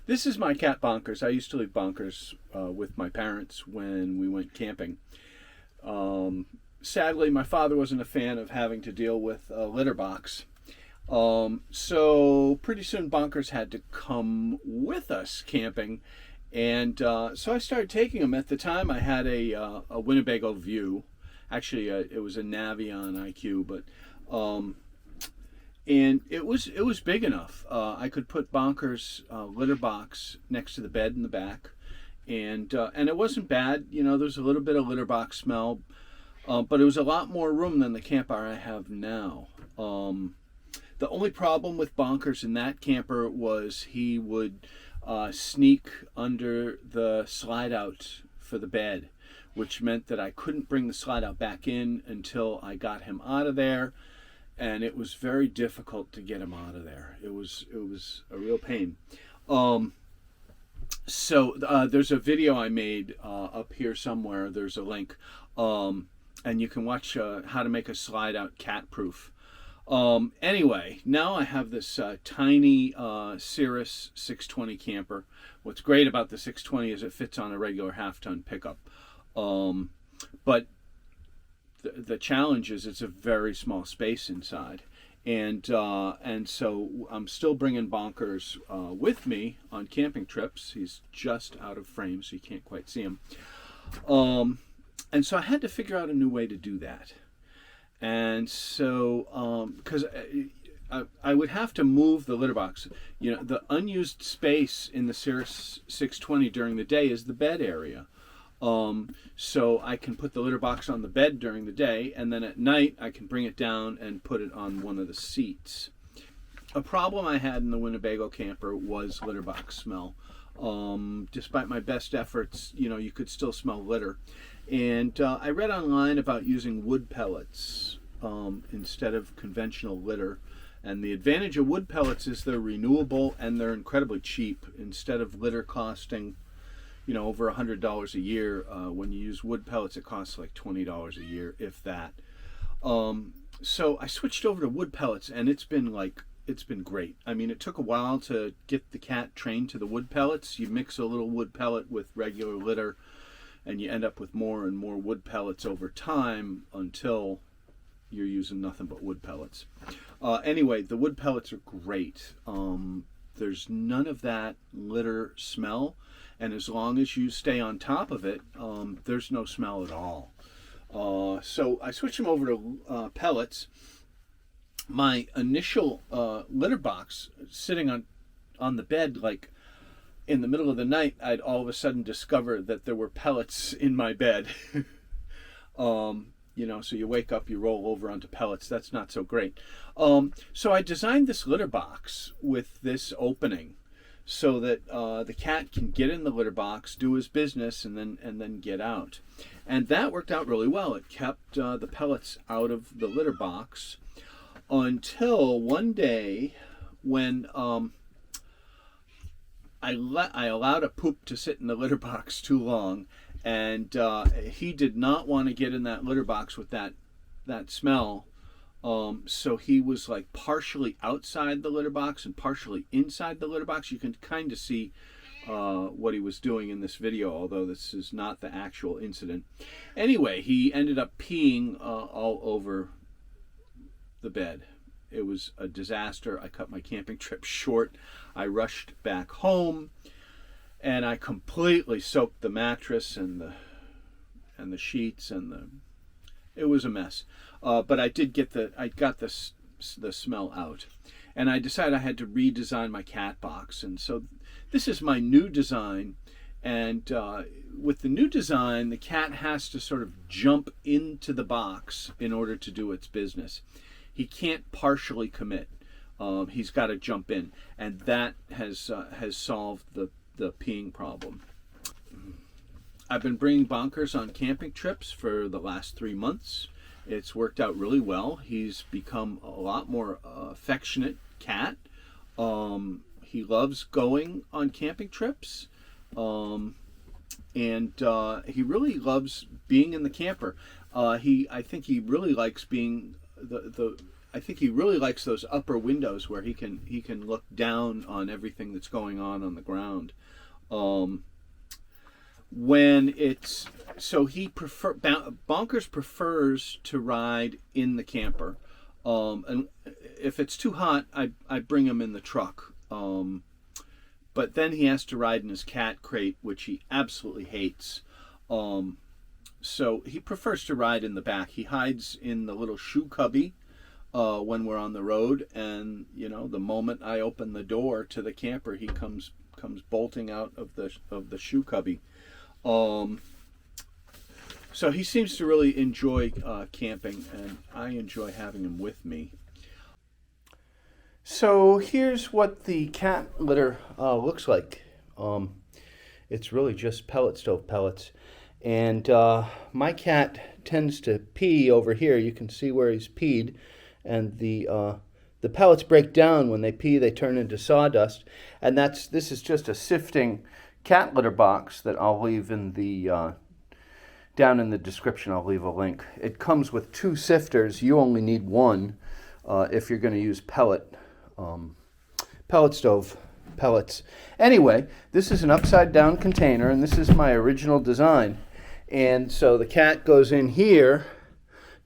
This is my cat Bonkers. I used to leave Bonkers with my parents when we went camping. Sadly, my father wasn't a fan of having to deal with a litter box. So pretty soon Bonkers had to come with us camping. And so I started taking him. At the time, I had a Winnebago View. Actually, it was a Navion IQ, but and it was big enough. I could put Bonkers' litter box next to the bed in the back, and it wasn't bad. You know, there's a little bit of litter box smell, but it was a lot more room than the camper I have now. The only problem with Bonkers in that camper was he would sneak under the slide out for the bed, which meant that I couldn't bring the slide out back in until I got him out of there, and it was very difficult to get him out of there. It was a real pain. So there's a video I made up here somewhere. There's a link, and you can watch how to make a slide out cat proof. Anyway, now I have this tiny Cirrus 620 camper. What's great about the 620 is it fits on a regular half-ton pickup. But the challenge is it's a very small space inside. And so I'm still bringing Bonkers with me on camping trips. He's just out of frame, so you can't quite see him. And so I had to figure out a new way to do that. And so, because I would have to move the litter box. You know, the unused space in the Cirrus 620 during the day is the bed area. So I can put the litter box on the bed during the day, and then at night I can bring it down and put it on one of the seats. A problem I had in the Winnebago camper was litter box smell. Despite my best efforts, you know, you could still smell litter. And I read online about using wood pellets instead of conventional litter. And the advantage of wood pellets is they're renewable and they're incredibly cheap. Instead of litter costing, you know, over $100 a year, when you use wood pellets, it costs like $20 a year, if that. So I switched over to wood pellets, and it's been great. I mean, it took a while to get the cat trained to the wood pellets. You mix a little wood pellet with regular litter, and you end up with more and more wood pellets over time until you're using nothing but wood pellets. Anyway, the wood pellets are great. There's none of that litter smell, and as long as you stay on top of it, there's no smell at all. So I switched them over to pellets. My initial litter box sitting on the bed, like in the middle of the night, I'd all of a sudden discover that there were pellets in my bed. You know, so you wake up, you roll over onto pellets. That's not so great. So I designed this litter box with this opening so that the cat can get in the litter box, do his business, and then get out. And that worked out really well. It kept the pellets out of the litter box until one day when I allowed a poop to sit in the litter box too long, and he did not want to get in that litter box with that smell. So he was like partially outside the litter box and partially inside the litter box. You can kind of see what he was doing in this video, although this is not the actual incident. Anyway, he ended up peeing all over the bed. It was a disaster. I cut my camping trip short. I rushed back home, and I completely soaked the mattress and the sheets it was a mess. But I got the smell out, and I decided I had to redesign my cat box. And so this is my new design, and with the new design, the cat has to sort of jump into the box in order to do its business. He can't partially commit. He's got to jump in, and that has solved the peeing problem. I've been bringing Bonkers on camping trips for the last 3 months. It's worked out really well. He's become a lot more affectionate cat. He loves going on camping trips, and he really loves being in the camper. I think he really likes being I think he really likes those upper windows where he can look down on everything that's going on the ground. When it's so Bonkers prefers to ride in the camper, and if it's too hot, I bring him in the truck. But then he has to ride in his cat crate, which he absolutely hates. So he prefers to ride in the back. He hides in the little shoe cubby when we're on the road, and the moment I open the door to the camper, he comes bolting out of the shoe cubby. So he seems to really enjoy camping, and I enjoy having him with me. So here's what the cat litter looks like. It's really just pellet stove pellets. And my cat tends to pee over here. You can see where he's peed. And the pellets break down. When they pee, they turn into sawdust. And this is just a Sifting cat litter box that I'll leave in the down in the description. I'll leave a link. It comes with 2 sifters. You only need 1 if you're going to use pellet stove pellets. Anyway, this is an upside down container, and this is my original design. And so the cat goes in here,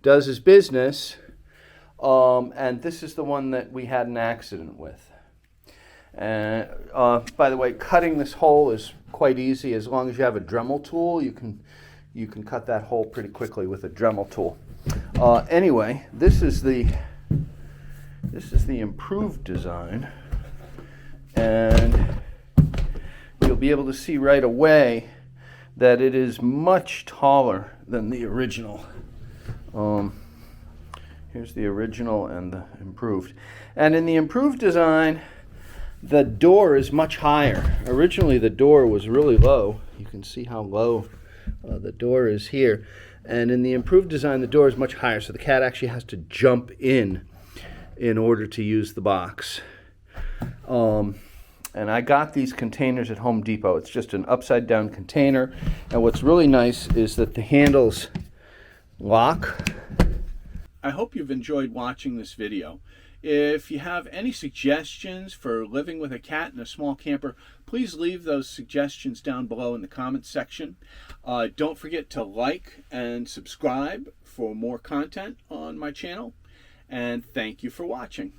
does his business, and this is the one that we had an accident with. And by the way, cutting this hole is quite easy. As long as you have a Dremel tool, you can cut that hole pretty quickly with a Dremel tool. Anyway, this is the improved design, and you'll be able to see right away that it is much taller than the original. Here's the original and the improved. And in the improved design, the door is much higher. Originally, the door was really low. You can see how low the door is here. And in the improved design, the door is much higher, so the cat actually has to jump in order to use the box. And I got these containers at Home Depot. It's just an upside down container. And what's really nice is that the handles lock. I hope you've enjoyed watching this video. If you have any suggestions for living with a cat in a small camper, please leave those suggestions down below in the comments section. Don't forget to like and subscribe for more content on my channel. And thank you for watching.